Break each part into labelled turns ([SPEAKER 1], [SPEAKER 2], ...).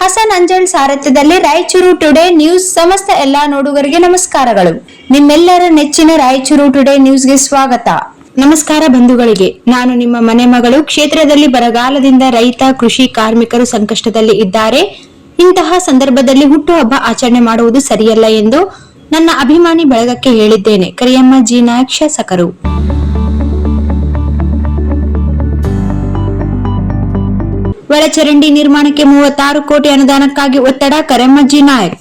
[SPEAKER 1] Hasan ಅಂಜಲ್ ಸಾರಥ್ಯದಲ್ಲಿ Raichur today news ಸಮಸ್ತ ಎಲ್ಲಾ ನೋಡುಗರಿಗೆ ನಮಸ್ಕಾರಗಳು. ನಿಮ್ಮೆಲ್ಲರ ನೆಚ್ಚಿನ ರಾಯಚೂರು ಟುಡೇ ನ್ಯೂಸ್ಗೆ ಸ್ವಾಗತ. ನಮಸ್ಕಾರ ಬಂಧುಗಳಿಗೆ, ನಾನು ನಿಮ್ಮ ಮನೆ ಮಗಳು. ಕ್ಷೇತ್ರದಲ್ಲಿ ಬರಗಾಲದಿಂದ ರೈತ ಕೃಷಿ ಕಾರ್ಮಿಕರು ಸಂಕಷ್ಟದಲ್ಲಿ ಇದ್ದಾರೆ. ಇಂತಹ ಸಂದರ್ಭದಲ್ಲಿ ಹುಟ್ಟುಹಬ್ಬ ಆಚರಣೆ ಮಾಡುವುದು ಸರಿಯಲ್ಲ ಎಂದು ನನ್ನ ಅಭಿಮಾನಿ ಬಳಗಕ್ಕೆ ಹೇಳಿದ್ದೇನೆ. ಕರಿಯಮ್ಮ ಜಿ ನಾಯಕ್, ಶಾಸಕರು. ಒಳಚರಂಡಿ ನಿರ್ಮಾಣಕ್ಕೆ 36 ಕೋಟಿ ಅನುದಾನಕ್ಕಾಗಿ ಒತ್ತಡ, ಕರಿಯಮ್ಮ ಜಿ ನಾಯಕ್.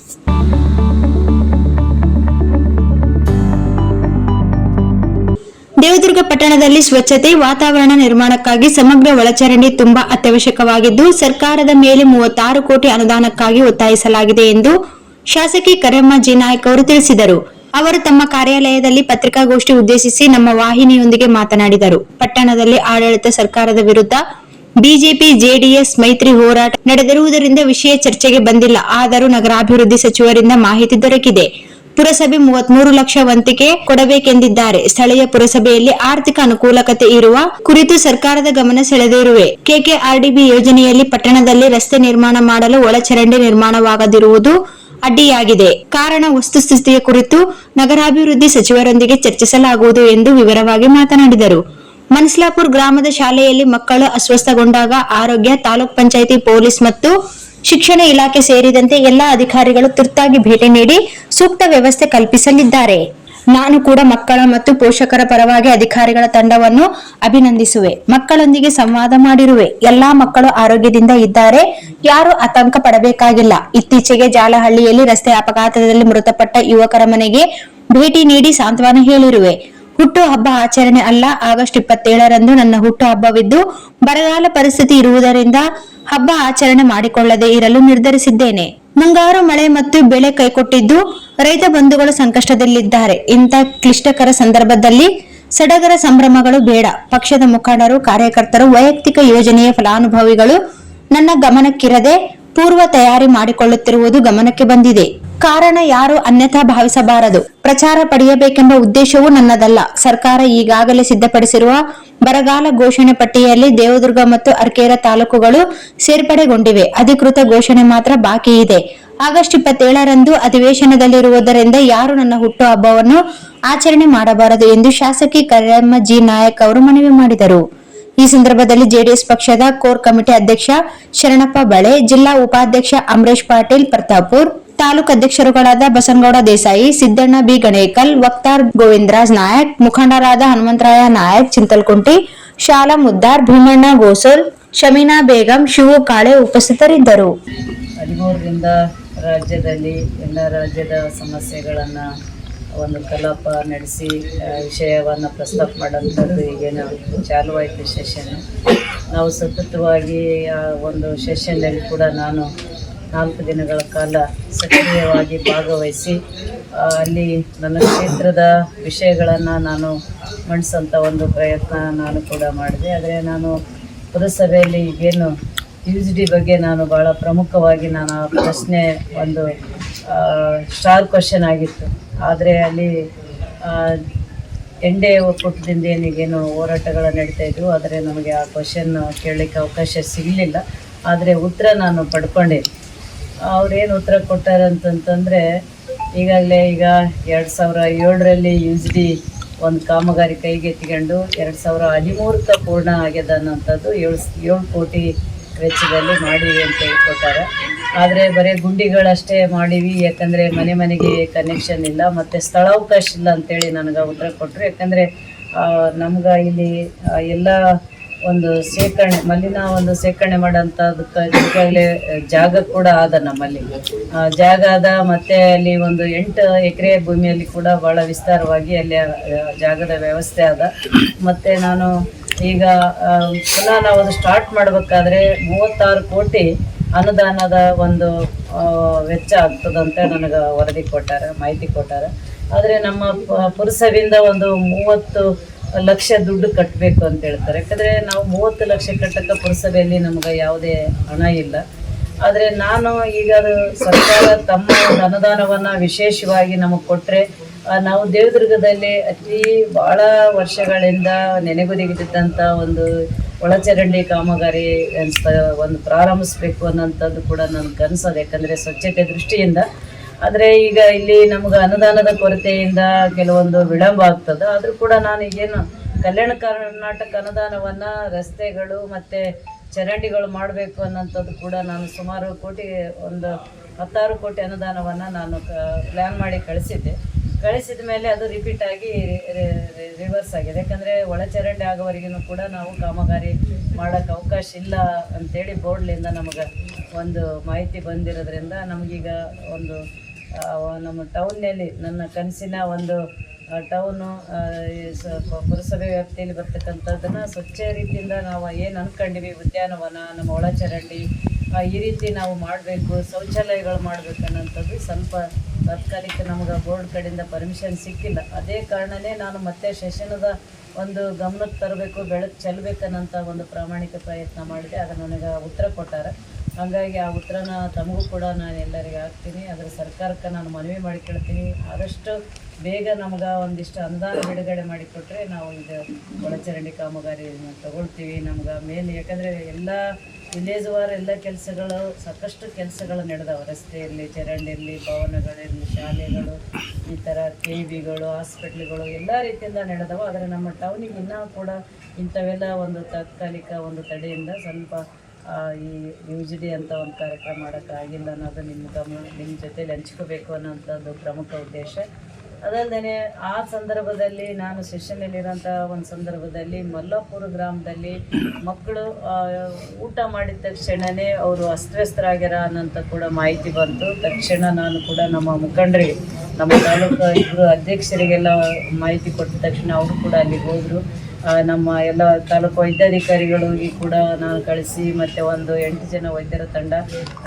[SPEAKER 1] ದೇವದುರ್ಗ ಪಟ್ಟಣದಲ್ಲಿ ಸ್ವಚ್ಛತೆ ವಾತಾವರಣ ನಿರ್ಮಾಣಕ್ಕಾಗಿ ಸಮಗ್ರ ಒಳಚರಂಡಿ ತುಂಬಾ ಅತ್ಯವಶ್ಯಕವಾಗಿದ್ದು, ಸರ್ಕಾರದ ಮೇಲೆ 36 ಕೋಟಿ ಅನುದಾನಕ್ಕಾಗಿ ಒತ್ತಾಯಿಸಲಾಗಿದೆ ಎಂದು ಶಾಸಕಿ ಕರಿಯಮ್ಮ ಜಿ ನಾಯಕ್ ಅವರು ತಿಳಿಸಿದರು. ಅವರು ತಮ್ಮ ಕಾರ್ಯಾಲಯದಲ್ಲಿ ಪತ್ರಿಕಾಗೋಷ್ಠಿ ಉದ್ದೇಶಿಸಿ ನಮ್ಮ ವಾಹಿನಿಯೊಂದಿಗೆ ಮಾತನಾಡಿದರು. ಪಟ್ಟಣದಲ್ಲಿ ಆಡಳಿತ ಸರ್ಕಾರದ ವಿರುದ್ಧ ಬಿಜೆಪಿ ಜೆಡಿಎಸ್ ಮೈತ್ರಿ ಹೋರಾಟ ನಡೆದಿರುವುದರಿಂದ ವಿಷಯ ಚರ್ಚೆಗೆ ಬಂದಿಲ್ಲ. ಆದರೂ ನಗರಾಭಿವೃದ್ಧಿ ಸಚಿವರಿಂದ ಮಾಹಿತಿ ದೊರಕಿದೆ. ಪುರಸಭೆ 33 ಲಕ್ಷ ವಂತಿಗೆ ಕೊಡಬೇಕೆಂದಿದ್ದಾರೆ. ಸ್ಥಳೀಯ ಪುರಸಭೆಯಲ್ಲಿ ಆರ್ಥಿಕ ಅನುಕೂಲಕತೆ ಇರುವ ಕುರಿತು ಸರ್ಕಾರದ ಗಮನ ಸೆಳೆದಿರುವೆ. ಕೆಕೆಆರ್ಡಿಬಿ ಯೋಜನೆಯಲ್ಲಿ ಪಟ್ಟಣದಲ್ಲಿ ರಸ್ತೆ ನಿರ್ಮಾಣ ಮಾಡಲು ಒಳಚರಂಡಿ ನಿರ್ಮಾಣವಾಗದಿರುವುದು ಅಡ್ಡಿಯಾಗಿದೆ. ಕಾರಣ ವಸ್ತುಸ್ಥಿತಿಯ ಕುರಿತು ನಗರಾಭಿವೃದ್ಧಿ ಸಚಿವರೊಂದಿಗೆ ಚರ್ಚಿಸಲಾಗುವುದು ಎಂದು ವಿವರವಾಗಿ ಮಾತನಾಡಿದರು. ಮನ್ಸ್ಲಾಪುರ್ ಗ್ರಾಮದ ಶಾಲೆಯಲ್ಲಿ ಮಕ್ಕಳು ಅಸ್ವಸ್ಥಗೊಂಡಾಗ ಆರೋಗ್ಯ, ತಾಲೂಕ್ ಪಂಚಾಯಿತಿ, ಪೊಲೀಸ್ ಮತ್ತು ಶಿಕ್ಷಣ ಇಲಾಖೆ ಸೇರಿದಂತೆ ಎಲ್ಲಾ ಅಧಿಕಾರಿಗಳು ತುರ್ತಾಗಿ ಭೇಟಿ ನೀಡಿ ಸೂಕ್ತ ವ್ಯವಸ್ಥೆ ಕಲ್ಪಿಸಲಿದ್ದಾರೆ. ನಾನು ಕೂಡ ಮಕ್ಕಳ ಮತ್ತು ಪೋಷಕರ ಪರವಾಗಿ ಅಧಿಕಾರಿಗಳ ತಂಡವನ್ನು ಅಭಿನಂದಿಸುವೆ. ಮಕ್ಕಳೊಂದಿಗೆ ಸಂವಾದ ಮಾಡಿರುವೆ. ಎಲ್ಲಾ ಮಕ್ಕಳು ಆರೋಗ್ಯದಿಂದ ಇದ್ದಾರೆ. ಯಾರು ಆತಂಕ ಪಡಬೇಕಾಗಿಲ್ಲ. ಇತ್ತೀಚೆಗೆ ಜಾಲಹಳ್ಳಿಯಲ್ಲಿ ರಸ್ತೆ ಅಪಘಾತದಲ್ಲಿ ಮೃತಪಟ್ಟ ಯುವಕರ ಮನೆಗೆ ಭೇಟಿ ನೀಡಿ ಸಾಂತ್ವನ ಹೇಳಿರುವೆ. ಹುಟ್ಟು ಹಬ್ಬ ಆಚರಣೆ ಅಲ್ಲ. ಆಗಸ್ಟ್ 27ರಂದು ನನ್ನ ಹುಟ್ಟು ಹಬ್ಬವಿದ್ದು ಬರಗಾಲ ಪರಿಸ್ಥಿತಿ ಇರುವುದರಿಂದ ಹಬ್ಬ ಆಚರಣೆ ಮಾಡಿಕೊಳ್ಳದೆ ಇರಲು ನಿರ್ಧರಿಸಿದ್ದೇನೆ. ಮುಂಗಾರು ಮಳೆ ಮತ್ತು ಬೆಳೆ ಕೈಕೊಟ್ಟಿದ್ದು ರೈತ ಬಂಧುಗಳು ಸಂಕಷ್ಟದಲ್ಲಿದ್ದಾರೆ. ಇಂಥ ಕ್ಲಿಷ್ಟಕರ ಸಂದರ್ಭದಲ್ಲಿ ಸಡಗರ ಸಂಭ್ರಮಗಳು ಬೇಡ. ಪಕ್ಷದ ಮುಖಂಡರು, ಕಾರ್ಯಕರ್ತರು, ವೈಯಕ್ತಿಕ ಯೋಜನೆಯ ಫಲಾನುಭವಿಗಳು ನನ್ನ ಗಮನಕ್ಕಿರದೆ ಪೂರ್ವ ತಯಾರಿ ಮಾಡಿಕೊಳ್ಳುತ್ತಿರುವುದು ಗಮನಕ್ಕೆ ಬಂದಿದೆ. ಕಾರಣ ಯಾರು ಅನ್ಯಥಾ ಭಾವಿಸಬಾರದು. ಪ್ರಚಾರ ಪಡೆಯಬೇಕೆಂಬ ಉದ್ದೇಶವೂ ನನ್ನದಲ್ಲ. ಸರ್ಕಾರ ಈಗಾಗಲೇ ಸಿದ್ಧಪಡಿಸಿರುವ ಬರಗಾಲ ಘೋಷಣೆ ಪಟ್ಟಿಯಲ್ಲಿ ದೇವದುರ್ಗ ಮತ್ತು ಅರ್ಕೇರ ತಾಲೂಕುಗಳು ಸೇರ್ಪಡೆಗೊಂಡಿವೆ. ಅಧಿಕೃತ ಘೋಷಣೆ ಮಾತ್ರ ಬಾಕಿ ಇದೆ. ಆಗಸ್ಟ್ 27ರಂದು ಅಧಿವೇಶನದಲ್ಲಿರುವುದರಿಂದ ಯಾರು ನನ್ನ ಹುಟ್ಟು ಹಬ್ಬವನ್ನು ಆಚರಣೆ ಮಾಡಬಾರದು ಎಂದು ಶಾಸಕಿ ಕರಿಯಮ್ಮ ಜಿ ನಾಯಕ್ ಅವರು ಮನವಿ ಮಾಡಿದರು. ಈ ಸಂದರ್ಭದಲ್ಲಿ ಜೆಡಿಎಸ್ ಪಕ್ಷದ ಕೋರ್ ಕಮಿಟಿ ಅಧ್ಯಕ್ಷ ಶರಣಪ್ಪ ಬಳೆ, ಜಿಲ್ಲಾ ಉಪಾಧ್ಯಕ್ಷ ಅಮರೇಶ್ ಪಾಟೀಲ್ ಪ್ರತಾಪೂರ್, ತಾಲೂಕು ಅಧ್ಯಕ್ಷರುಗಳಾದ ಬಸನಗೌಡ ದೇಸಾಯಿ, ಸಿದ್ದಣ್ಣ ಬಿ ಗಣೇಕಲ್, ವಕ್ತಾರ್ ಗೋವಿಂದರಾಜ್ ನಾಯಕ್, ಮುಖಂಡರಾದ ಹನುಮಂತರಾಯ ನಾಯಕ್ ಚಿಂತಲ್ಕುಂಟಿ, ಶಾಲಾ ಮುದ್ದಾರ್, ಭೀಮಣ್ಣ ಗೋಸೋಲ್, ಶಮೀನಾ ಬೇಗಂ, ಶಿವು ಕಾಳೆ ಉಪಸ್ಥಿತರಿದ್ದರು.
[SPEAKER 2] 13ರಿಂದ ರಾಜ್ಯದಲ್ಲಿ ಎಲ್ಲ ರಾಜ್ಯದ ಸಮಸ್ಯೆಗಳನ್ನು ಒಂದು ಕಲಾಪ ನಡೆಸಿ ವಿಷಯವನ್ನು ಪ್ರಸ್ತಾಪ ಮಾಡೋಂಥದ್ದು ಈಗೇನು ಚಾಲುವಾಯಿತು ಸೆಷನ್. ನಾವು ಸತತವಾಗಿ ಆ ಒಂದು ಸೆಷನ್ನಲ್ಲಿ ಕೂಡ ನಾನು 4 ದಿನಗಳ ಕಾಲ ಸಕ್ರಿಯವಾಗಿ ಭಾಗವಹಿಸಿ ಅಲ್ಲಿ ನನ್ನ ಕ್ಷೇತ್ರದ ವಿಷಯಗಳನ್ನು ನಾನು ಮಂಡಿಸೋಂಥ ಒಂದು ಪ್ರಯತ್ನ ನಾನು ಕೂಡ ಮಾಡಿದೆ. ಆದರೆ ನಾನು ಪುರಸಭೆಯಲ್ಲಿ ಈಗೇನು UGD ಬಗ್ಗೆ ನಾನು ಭಾಳ ಪ್ರಮುಖವಾಗಿ ನಾನು ಆ ಪ್ರಶ್ನೆ ಒಂದು ಸ್ಟಾರ್ ಕ್ವಶನ್ ಆಗಿತ್ತು. ಆದರೆ ಅಲ್ಲಿ NDA ಒಕ್ಕೂಟದಿಂದ ಏನೀಗೇನು ಹೋರಾಟಗಳು ನಡೀತಾಯಿದ್ವು. ಆದರೆ ನಮಗೆ ಆ ಕ್ವಶನ್ ಕೇಳಲಿಕ್ಕೆ ಅವಕಾಶ ಸಿಗಲಿಲ್ಲ. ಆದರೆ ಉತ್ತರ ನಾನು ಪಡ್ಕೊಂಡೆ. ಅವ್ರೇನು ಉತ್ತರ ಕೊಟ್ಟಾರಂತಂತಂದರೆ, ಈಗಾಗಲೇ ಈಗ 2007ರಲ್ಲಿ UGD ಒಂದು ಕಾಮಗಾರಿ ಕೈಗೆತ್ತಿಕೊಂಡು 2013ಕ್ಕೆ ಪೂರ್ಣ ಆಗ್ಯದ ಅನ್ನೋಂಥದ್ದು 7 ಕೋಟಿ ವೆಚ್ಚದಲ್ಲಿ ಮಾಡೀವಿ ಅಂತ ಹೇಳ್ಕೊಟ್ಟಾರೆ. ಆದರೆ ಬರೀ ಗುಂಡಿಗಳಷ್ಟೇ ಮಾಡೀವಿ, ಯಾಕಂದರೆ ಮನೆಗೆ ಕನೆಕ್ಷನ್ ಇಲ್ಲ ಮತ್ತು ಸ್ಥಳಾವಕಾಶ ಇಲ್ಲ ಅಂತೇಳಿ ನನಗೆ ಉತ್ತರ ಕೊಟ್ಟರು. ಯಾಕಂದರೆ ನಮ್ಗೆ ಇಲ್ಲಿ ಎಲ್ಲ ಒಂದು ಶೇಖರಣೆ ಮಲ್ಲಿನ ಒಂದು ಶೇಖರಣೆ ಮಾಡೋಂಥದಕ್ಕೆ ಈಗಾಗಲೇ ಜಾಗ ಕೂಡ ಆದ, ನಮ್ಮಲ್ಲಿ ಜಾಗ ಅದ. ಮತ್ತು ಅಲ್ಲಿ ಒಂದು 8 ಎಕರೆ ಭೂಮಿಯಲ್ಲಿ ಕೂಡ ಭಾಳ ವಿಸ್ತಾರವಾಗಿ ಅಲ್ಲಿ ಜಾಗದ ವ್ಯವಸ್ಥೆ ಅದ. ಮತ್ತು ನಾನು ಈಗ ಪುನಃ ನಾವು ಅದು ಸ್ಟಾರ್ಟ್ ಮಾಡಬೇಕಾದ್ರೆ 36 ಕೋಟಿ ಅನುದಾನದ ಒಂದು ವೆಚ್ಚ ಆಗ್ತದಂತ ನನಗೆ ವರದಿ ಕೊಟ್ಟಾರೆ, ಮಾಹಿತಿ ಕೊಟ್ಟಾರೆ. ಆದರೆ ನಮ್ಮ ಪುರಸಭೆಯಿಂದ ಒಂದು 30 ಲಕ್ಷ ದುಡ್ಡು ಕಟ್ಟಬೇಕು ಅಂತ ಹೇಳ್ತಾರೆ. ಯಾಕಂದರೆ ನಾವು 30 ಲಕ್ಷ ಕಟ್ಟಕ್ಕೆ ಪುರಸಭೆಯಲ್ಲಿ ನಮಗೆ ಯಾವುದೇ ಹಣ ಇಲ್ಲ. ಆದರೆ ನಾನು ಈಗ ಅದು ಸರ್ಕಾರ ತಮ್ಮ ಅನುದಾನವನ್ನು ವಿಶೇಷವಾಗಿ ನಮಗೆ ಕೊಟ್ಟರೆ ನಾವು ದೇವದುರ್ಗದಲ್ಲಿ ಭಾಳ ವರ್ಷಗಳಿಂದ ನೆನೆಗುದಿಗಿದ್ದಂಥ ಒಂದು ಒಳಚರಂಡಿ ಕಾಮಗಾರಿ ಒಂದು ಪ್ರಾರಂಭಿಸಬೇಕು ಅನ್ನೋಂಥದ್ದು ಕೂಡ ನನಗೆ ಕನಸದು. ಯಾಕಂದರೆ ಸ್ವಚ್ಛತೆ ದೃಷ್ಟಿಯಿಂದ. ಆದರೆ ಈಗ ಇಲ್ಲಿ ನಮ್ಗೆ ಅನುದಾನದ ಕೊರತೆಯಿಂದ ಕೆಲವೊಂದು ವಿಳಂಬ ಆಗ್ತದೆ. ಆದರೂ ಕೂಡ ನಾನು ಈಗೇನು ಕಲ್ಯಾಣ ಕರ್ನಾಟಕ ಅನುದಾನವನ್ನು ರಸ್ತೆಗಳು ಮತ್ತು ಚರಂಡಿಗಳು ಮಾಡಬೇಕು ಅನ್ನೋಂಥದ್ದು ಕೂಡ ನಾನು ಸುಮಾರು ಒಂದು 16 ಕೋಟಿ ಅನುದಾನವನ್ನು ನಾನು ಪ್ಲ್ಯಾನ್ ಮಾಡಿ ಕಳಿಸಿದ ಮೇಲೆ ಅದು ರಿಪೀಟ್ ಆಗಿ ರಿವರ್ಸ್ ಆಗಿದೆ. ಯಾಕಂದರೆ ಒಳಚರಂಡಿ ಆಗೋವರೆಗೂ ಕೂಡ ನಾವು ಕಾಮಗಾರಿ ಮಾಡೋಕ್ಕೆ ಅವಕಾಶ ಇಲ್ಲ ಅಂಥೇಳಿ ಬೋರ್ಡ್ಲಿಂದ ನಮಗೆ ಒಂದು ಮಾಹಿತಿ ಬಂದಿರೋದ್ರಿಂದ ನಮಗೀಗ ಒಂದು ನಮ್ಮ ಟೌನ್ನಲ್ಲಿ ನನ್ನ ಕನಸಿನ ಒಂದು ಟೌನು ಪುರಸಭೆ ವ್ಯಾಪ್ತಿಯಲ್ಲಿ ಬರ್ತಕ್ಕಂಥದ್ದನ್ನು ಸ್ವಚ್ಛ ರೀತಿಯಿಂದ ನಾವು ಏನು ಅಂದ್ಕೊಂಡಿವಿ, ಉದ್ಯಾನವನ, ನಮ್ಮ ಒಳಚರಂಡಿ ಈ ರೀತಿ ನಾವು ಮಾಡಬೇಕು, ಶೌಚಾಲಯಗಳು ಮಾಡಬೇಕು ಅನ್ನೋಂಥದ್ದು ಸ್ವಲ್ಪ ತಾತ್ಕಾಲಿಕ ನಮಗೆ ಬೋರ್ಡ್ ಕಡೆಯಿಂದ ಪರ್ಮಿಷನ್ ಸಿಕ್ಕಿಲ್ಲ. ಅದೇ ಕಾರಣನೇ ನಾನು ಮತ್ತೆ ಸೆಷನದ ಒಂದು ಗಮನಕ್ಕೆ ತರಬೇಕು, ಬೆಳಕು ಚೆಲ್ಲಬೇಕನ್ನೋಂಥ ಒಂದು ಪ್ರಾಮಾಣಿಕ ಪ್ರಯತ್ನ ಮಾಡಿದೆ. ಅದು ನನಗೆ ಉತ್ತರ ಕೊಟ್ಟಾರೆ. ಹಾಗಾಗಿ ಆ ಉತ್ತರನ ತಮಗೂ ಕೂಡ ನಾನು ಎಲ್ಲರಿಗೆ ಹಾಕ್ತೀನಿ. ಅದರ ಸರ್ಕಾರಕ್ಕೆ ನಾನು ಮನವಿ ಮಾಡಿಕೊಳ್ತೀನಿ, ಆದಷ್ಟು ಬೇಗ ನಮ್ಗೆ ಒಂದಿಷ್ಟು ಅನುದಾನ ಬಿಡುಗಡೆ ಮಾಡಿಕೊಟ್ರೆ ನಾವು ಇದು ಒಳಚರಂಡಿ ಕಾಮಗಾರಿಯನ್ನು ತಗೊಳ್ತೀವಿ. ನಮ್ಗೆ ಮೇನ್ ಯಾಕಂದರೆ ಎಲ್ಲ ವಿಲೇಜ್ ವಾರ ಎಲ್ಲ ಕೆಲಸಗಳು ಸಾಕಷ್ಟು ಕೆಲಸಗಳು ನಡೆದವು. ರಸ್ತೆ ಇರಲಿ, ಚರಂಡಿ ಇರಲಿ, ಭವನಗಳಿರಲಿ, ಶಾಲೆಗಳು, ಈ ಥರ KVಗಳು, ಹಾಸ್ಪಿಟ್ಲ್ಗಳು ಎಲ್ಲ ರೀತಿಯಿಂದ ನಡೆದವು. ಆದರೆ ನಮ್ಮ ಟೌನಿಗೆ ಇನ್ನೂ ಕೂಡ ಇಂಥವೆಲ್ಲ ಒಂದು ತಾತ್ಕಾಲಿಕ ಒಂದು ತಡೆಯಿಂದ ಸ್ವಲ್ಪ ಈ UGD ಅಂತ ಒಂದು ಕಾರ್ಯಕ್ರಮ ಮಾಡೋಕ್ಕಾಗಿಲ್ಲ ಅನ್ನೋದು ನಿಮ್ಮ ಜೊತೆಲಿ ಹಂಚ್ಕೋಬೇಕು ಅನ್ನೋಂಥದ್ದು ಪ್ರಮುಖ ಉದ್ದೇಶ. ಅದಲ್ಲದೆ ಆ ಸಂದರ್ಭದಲ್ಲಿ ನಾನು ಸೆಷನ್ನಲ್ಲಿರೋಂಥ ಒಂದು ಸಂದರ್ಭದಲ್ಲಿ ಮಲ್ಲಾಪುರ ಗ್ರಾಮದಲ್ಲಿ ಮಕ್ಕಳು ಊಟ ಮಾಡಿದ ತಕ್ಷಣವೇ ಅವರು ಅಸ್ತವ್ಯಸ್ತರಾಗ್ಯಾರ ಅನ್ನೋಂಥ ಕೂಡ ಮಾಹಿತಿ ಬಂತು. ತಕ್ಷಣ ನಾನು ಕೂಡ ನಮ್ಮ ಮುಖಂಡರಿಗೆ, ನಮ್ಮ ತಾಲೂಕು 2 ಅಧ್ಯಕ್ಷರಿಗೆಲ್ಲ ಮಾಹಿತಿ ಕೊಟ್ಟ ತಕ್ಷಣ ಅವರು ಕೂಡ ಅಲ್ಲಿಗೆ ಹೋದರು. ನಮ್ಮ ಎಲ್ಲ ತಾಲೂಕು ವೈದ್ಯಾಧಿಕಾರಿಗಳಿಗೆ ಕೂಡ ನಾನು ಕಳಿಸಿ ಮತ್ತು ಒಂದು 8 ಜನ ವೈದ್ಯರ ತಂಡ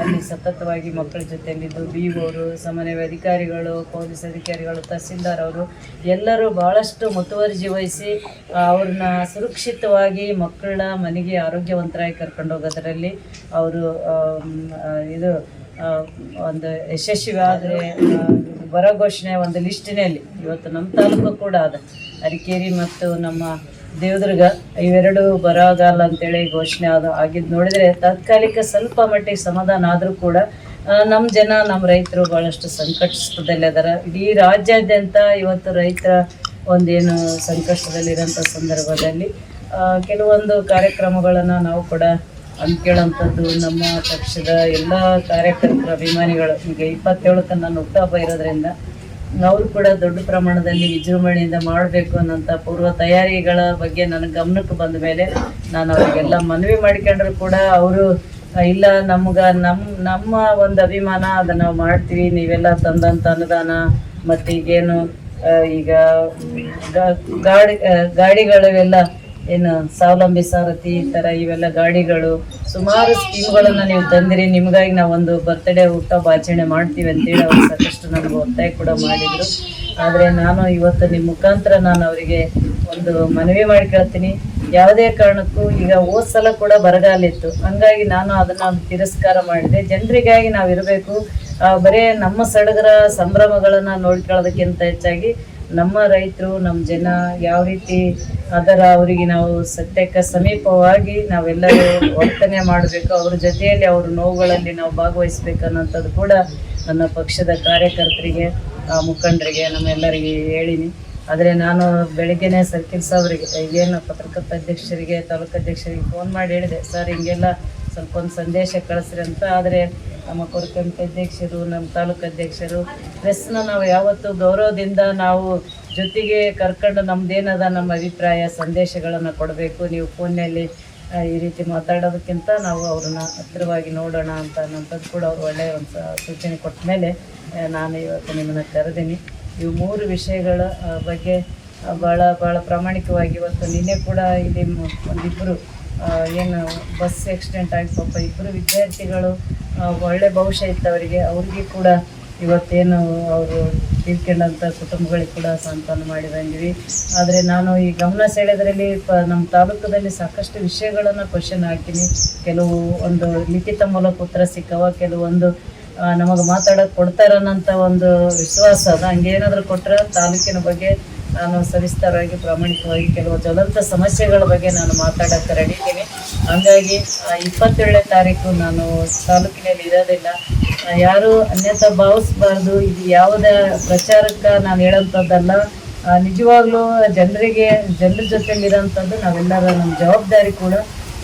[SPEAKER 2] ಅಲ್ಲಿ ಸತತವಾಗಿ ಮಕ್ಕಳ ಜೊತೆಯಲ್ಲಿದ್ದು, BO ಅವರು, ಸಮನ್ವಯ ಅಧಿಕಾರಿಗಳು, ಪೊಲೀಸ್ ಅಧಿಕಾರಿಗಳು, ತಹಸೀಲ್ದಾರ್ ಅವರು ಎಲ್ಲರೂ ಭಾಳಷ್ಟು ಮುತುವರ್ಜಿ ವಹಿಸಿ ಅವ್ರನ್ನ ಸುರಕ್ಷಿತವಾಗಿ ಮಕ್ಕಳ ಮನೆಗೆ ಆರೋಗ್ಯವಂತರಾಗಿ ಕರ್ಕೊಂಡು ಹೋಗೋದರಲ್ಲಿ ಅವರು ಇದು ಒಂದು ಯಶಸ್ವಿ ಆದರೆ ಬರ ಘೋಷಣೆ ಒಂದು ಲಿಸ್ಟಿನಲ್ಲಿ ಇವತ್ತು ನಮ್ಮ ತಾಲೂಕು ಕೂಡ ಅದ. ಅರಿಕೇರಿ ಮತ್ತು ನಮ್ಮ ದೇವದುರ್ಗ ಇವೆರಡು ಬರಗಾಲ ಅಂತೇಳಿ ಘೋಷಣೆ ಆಗಿದ್ದು ನೋಡಿದರೆ ತಾತ್ಕಾಲಿಕ ಸ್ವಲ್ಪ ಮಟ್ಟಿಗೆ ಸಮಾಧಾನ ಆದರೂ ಕೂಡ ನಮ್ಮ ಜನ, ನಮ್ಮ ರೈತರು ಭಾಳಷ್ಟು ಸಂಕಷ್ಟದಲ್ಲಿ ಅದಾರ. ಇಡೀ ರಾಜ್ಯಾದ್ಯಂತ ಇವತ್ತು ರೈತರ ಒಂದೇನು ಸಂಕಷ್ಟದಲ್ಲಿರೋಂಥ ಸಂದರ್ಭದಲ್ಲಿ ಕೆಲವೊಂದು ಕಾರ್ಯಕ್ರಮಗಳನ್ನು ನಾವು ಕೂಡ ಅಂದ್ಕೊಳ್ಳೋಂಥದ್ದು ನಮ್ಮ ಪಕ್ಷದ ಎಲ್ಲ ಕಾರ್ಯಕರ್ತರ ಅಭಿಮಾನಿಗಳು. ಈಗ 27ಕ್ಕೆ ನನ್ನ ಹುಟ್ಟುಹಬ್ಬ ಇರೋದ್ರಿಂದ ಅವರು ಕೂಡ ದೊಡ್ಡ ಪ್ರಮಾಣದಲ್ಲಿ ವಿಜೃಂಭಣೆಯಿಂದ ಮಾಡಬೇಕು ಅನ್ನೋಂಥ ಪೂರ್ವ ತಯಾರಿಗಳ ಬಗ್ಗೆ ನನ್ನ ಗಮನಕ್ಕೆ ಬಂದ ಮೇಲೆ ನಾನು ಅವರಿಗೆಲ್ಲ ಮನವಿ ಮಾಡಿಕೊಂಡ್ರು ಕೂಡ ಅವರು ಇಲ್ಲ, ನಮ್ಮ ಒಂದು ಅಭಿಮಾನ ಅದನ್ನು ನಾವು ಮಾಡ್ತೀವಿ, ನೀವೆಲ್ಲ ತಂದಂಥ ಅನುದಾನ ಮತ್ತು ಈಗೇನು ಈಗ ಗಾಡಿಗಳೆಲ್ಲ ಏನು ಸ್ವಾವಲಂಬಿ ಸಾರಥಿ ಈ ಥರ ಇವೆಲ್ಲ ಗಾಡಿಗಳು ಸುಮಾರು ಸ್ಕೀಮ್ಗಳನ್ನು ನೀವು ತಂದಿರಿ, ನಿಮಗಾಗಿ ನಾವು ಒಂದು ಬರ್ತ್ಡೇ ಹುಟ್ಟುಹಬ್ಬ ಆಚರಣೆ ಮಾಡ್ತೀವಿ ಅಂತೇಳಿ ಅವರು ಸಾಕಷ್ಟು ನನಗೆ ಒತ್ತಾಯ ಕೂಡ ಮಾಡಿದರು. ಆದರೆ ನಾನು ಇವತ್ತು ನಿಮ್ಮ ಮುಖಾಂತರ ನಾನು ಅವರಿಗೆ ಒಂದು ಮನವಿ ಮಾಡ್ಕೊಳ್ತೀನಿ, ಯಾವುದೇ ಕಾರಣಕ್ಕೂ ಈಗ ಹೋದ ಸಲ ಕೂಡ ಬರಗಾಲ ಇತ್ತು, ಹಂಗಾಗಿ ನಾನು ಅದನ್ನು ತಿರಸ್ಕಾರ ಮಾಡಿದೆ. ಜನರಿಗಾಗಿ ನಾವು ಇರಬೇಕು, ಬರೀ ನಮ್ಮ ಸಡಗರ ಸಂಭ್ರಮಗಳನ್ನು ನೋಡ್ಕೊಳ್ಳೋದಕ್ಕಿಂತ ಹೆಚ್ಚಾಗಿ ನಮ್ಮ ರೈತರು, ನಮ್ಮ ಜನ ಯಾವ ರೀತಿ ಅದರ ಅವರಿಗೆ ನಾವು ಸತ್ಯಕ್ಕೆ ಸಮೀಪವಾಗಿ ನಾವೆಲ್ಲರೂ ವರ್ತನೆ ಮಾಡಬೇಕು, ಅವ್ರ ಜೊತೆಯಲ್ಲಿ ಅವ್ರ ನೋವುಗಳಲ್ಲಿ ನಾವು ಭಾಗವಹಿಸ್ಬೇಕು ಅನ್ನೋಂಥದ್ದು ಕೂಡ ನನ್ನ ಪಕ್ಷದ ಕಾರ್ಯಕರ್ತರಿಗೆ, ಮುಖಂಡರಿಗೆ, ನಮ್ಮೆಲ್ಲರಿಗೆ ಹೇಳಿನಿ. ಆದರೆ ನಾನು ಬೆಳಿಗ್ಗೆನೇ ಸರ್ಕಿಲ್ ಸಾವ್ರಿಗೆ, ಈಗೇನು ಪತ್ರಕರ್ತ ಅಧ್ಯಕ್ಷರಿಗೆ, ತಾಲೂಕು ಅಧ್ಯಕ್ಷರಿಗೆ ಫೋನ್ ಮಾಡಿ ಹೇಳಿದೆ, ಸರ್ ಹಿಂಗೆಲ್ಲ ಸ್ವಲ್ಪ ಒಂದು ಸಂದೇಶ ಕಳಿಸ್ರಿ ಅಂತ. ಆದರೆ ನಮ್ಮ ಕೋರಕಂಪೆ ಅಧ್ಯಕ್ಷರು, ನಮ್ಮ ತಾಲೂಕು ಅಧ್ಯಕ್ಷರು, ಪ್ರೆಸ್ನ ನಾವು ಯಾವತ್ತೂ ಗೌರವದಿಂದ ನಾವು ಜೊತೆಗೆ ಕರ್ಕೊಂಡು ನಮ್ಮದೇನದ ನಮ್ಮ ಅಭಿಪ್ರಾಯ ಸಂದೇಶಗಳನ್ನು ಕೊಡಬೇಕು, ನೀವು ಫೋನ್ನಲ್ಲಿ ಈ ರೀತಿ ಮಾತಾಡೋದಕ್ಕಿಂತ ನಾವು ಅವ್ರನ್ನ ಹತ್ತಿರವಾಗಿ ನೋಡೋಣ ಅಂತ ಅನ್ನೋಂಥದ್ದು ಕೂಡ ಅವರು ಒಳ್ಳೆಯ ಒಂದು ಸೂಚನೆ ಕೊಟ್ಟ ಮೇಲೆ ನಾನು ಇವತ್ತು ನಿಮ್ಮನ್ನು ಕರೆದೀನಿ. ಇವು 3 ವಿಷಯಗಳ ಬಗ್ಗೆ ಭಾಳ ಪ್ರಾಮಾಣಿಕವಾಗಿ ಇವತ್ತು ನಿನ್ನೆ ಕೂಡ ಇಲ್ಲಿ ಒಂದಿಬ್ಬರು ಏನು ಬಸ್ ಆಕ್ಸಿಡೆಂಟ್ ಆಗಿ ಪಾಪ 2 ವಿದ್ಯಾರ್ಥಿಗಳು ಒಳ್ಳೆ ಭವಿಷ್ಯ ಇತ್ತು ಅವರಿಗೆ, ಅವ್ರಿಗೆ ಕೂಡ ಇವತ್ತೇನು ಅವರು ತೀರ್ಕೊಂಡಂಥ ಕುಟುಂಬಗಳಿಗೆ ಕೂಡ ಸಾಂತ್ವನ ಮಾಡಿ ಬಂದಿವಿ. ಆದರೆ ನಾನು ಈ ಗಮನ ಸೆಳೆದ್ರಲ್ಲಿ ನಮ್ಮ ತಾಲೂಕದಲ್ಲಿ ಸಾಕಷ್ಟು ವಿಷಯಗಳನ್ನು ಕ್ವಶನ್ ಹಾಕಿನಿ. ಕೆಲವು ಒಂದು ಲಿಖಿತ ಮೂಲಕ ಉತ್ತರ ಸಿಕ್ಕವ, ಕೆಲವೊಂದು ನಮಗೆ ಮಾತಾಡೋಕೆ ಕೊಡ್ತಾರನ್ನೋಂಥ ಒಂದು ವಿಶ್ವಾಸ ಅದ. ಹಂಗೇನಾದರೂ ಕೊಟ್ಟರೆ ತಾಲೂಕಿನ ಬಗ್ಗೆ ನಾನು ಸವಿಸ್ತಾರವಾಗಿ ಪ್ರಾಮಾಣಿಕವಾಗಿ ಕೆಲವು ಜ್ವಲಂತ ಸಮಸ್ಯೆಗಳ ಬಗ್ಗೆ ನಾನು ಮಾತಾಡೋಕ್ಕೆ ರೆಡಿ ಇದ್ದೀನಿ. ಹಂಗಾಗಿ 27ನೇ ತಾರೀಕು ನಾನು ತಾಲೂಕಿನಲ್ಲಿ ಇರೋದಿಲ್ಲ. ಯಾರು ಅನ್ಯತಾ ಭಾವಿಸ್ಬಾರ್ದು. ಇದು ಯಾವುದೇ ಪ್ರಚಾರಕ್ಕೆ ನಾನು ಹೇಳೋಂಥದ್ದಲ್ಲ. ನಿಜವಾಗ್ಲೂ ಜನರ ಜೊತೆಲಿರೋಂಥದ್ದು ನಾವೆಲ್ಲರ ನಮ್ಮ ಜವಾಬ್ದಾರಿ ಕೂಡ.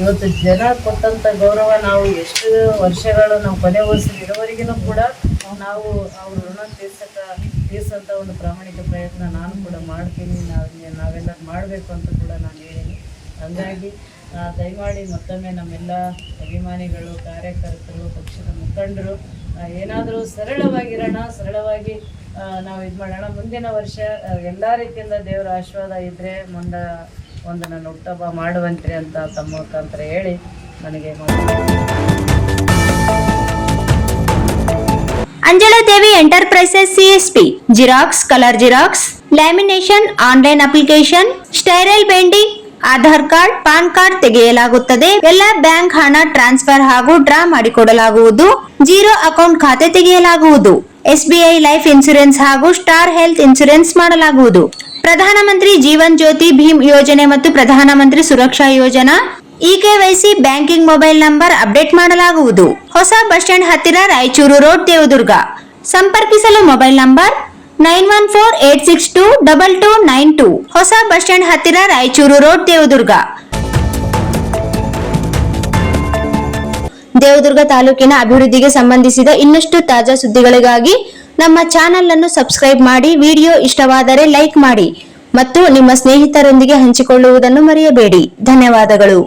[SPEAKER 2] ಇವತ್ತು ಜನ ಕೊಟ್ಟಂಥ ಗೌರವ ನಾವು ಎಷ್ಟು ವರ್ಷಗಳು ನಾವು ಕೊನೆ ಇರೋವರೆಗೂ ಕೂಡ ನಾವು ಅವ್ರ ಋಣ ತೀರ್ಸೋಂಥ ಒಂದು ಪ್ರಾಮಾಣಿಕ ಪ್ರಯತ್ನ ನಾನು ಕೂಡ ಮಾಡ್ತೀನಿ. ನಾವೆಲ್ಲ ಮಾಡಬೇಕು ಅಂತ ಕೂಡ ನಾನು ಹೇಳಿದ್ದೀನಿ. ಹಾಗಾಗಿ ದಯಮಾಡಿ ಮತ್ತೊಮ್ಮೆ ನಮ್ಮೆಲ್ಲ ಅಭಿಮಾನಿಗಳು, ಕಾರ್ಯಕರ್ತರು, ಪಕ್ಷದ ಮುಖಂಡರು ಏನಾದರೂ ಸರಳವಾಗಿರೋಣ, ಸರಳವಾಗಿ ನಾವು ಇದು ಮಾಡೋಣ. ಮುಂದಿನ ವರ್ಷ ಎಲ್ಲ ರೀತಿಯಿಂದ ದೇವರ ಆಶೀರ್ವಾದ ಇದ್ದರೆ ಮುಂದೆ ಒಂದು ನನ್ನ ಹುಟ್ಟುಹಬ್ಬ ಮಾಡುವಂತ್ರಿ ಅಂತ ತಮ್ಮ ಮುಖಾಂತರ ಹೇಳಿ ನನಗೆ
[SPEAKER 1] Anjaladevi enterprises CSP xerox, colour xerox, lamination, online application, spiral binding, Aadhaar card, PAN card ತೆಗೆಯಲಾಗುತ್ತದೆ. ಎಲ್ಲ ಬ್ಯಾಂಕ್ ಹಣ ಟ್ರಾನ್ಸ್ಫರ್ ಹಾಗೂ ಡ್ರಾ ಮಾಡಿಕೊಡಲಾಗುವುದು. ಜೀರೋ ಅಕೌಂಟ್ ಖಾತೆ ತೆಗೆಯಲಾಗುವುದು. SBI ಲೈಫ್ ಇನ್ಶೂರೆನ್ಸ್ ಹಾಗೂ ಸ್ಟಾರ್ ಹೆಲ್ತ್ ಇನ್ಶೂರೆನ್ಸ್ ಮಾಡಲಾಗುವುದು. ಪ್ರಧಾನಮಂತ್ರಿ ಜೀವನ್ ಜ್ಯೋತಿ ಭೀಮ್ ಯೋಜನೆ ಮತ್ತು ಪ್ರಧಾನಮಂತ್ರಿ ಸುರಕ್ಷಾ ಯೋಜನಾ EKYC banking mobile number update ಮಾಡಲಾಗುವುದು. ಹೊಸ ಬಸ್ ಸ್ಟ್ಯಾಂಡ್ ಹತ್ತಿರ, ರಾಯಚೂರು ರೋಡ್, ದೇವದುರ್ಗ. ಸಂಪರ್ಕಿಸಲು ಮೊಬೈಲ್ ನಂಬರ್ 9148622292. ಹೊಸ ಬಸ್ ಸ್ಟ್ಯಾಂಡ್ ಹತ್ತಿರ, ರಾಯಚೂರು ರೋಡ್, ದೇವದುರ್ಗ. ದೇವದುರ್ಗ ತಾಲೂಕಿನ ಅಭಿವೃದ್ಧಿಗೆ ಸಂಬಂಧಿಸಿದ ಇನ್ನಷ್ಟು ತಾಜಾ ಸುದ್ದಿಗಳಿಗಾಗಿ ನಮ್ಮ ಚಾನೆಲ್ ಅನ್ನು ಸಬ್ಸ್ಕ್ರೈಬ್ ಮಾಡಿ. ವಿಡಿಯೋ ಇಷ್ಟವಾದರೆ ಲೈಕ್ ಮಾಡಿ ಮತ್ತು ನಿಮ್ಮ ಸ್ನೇಹಿತರೊಂದಿಗೆ ಹಂಚಿಕೊಳ್ಳುವುದನ್ನು ಮರೆಯಬೇಡಿ. ಧನ್ಯವಾದಗಳು.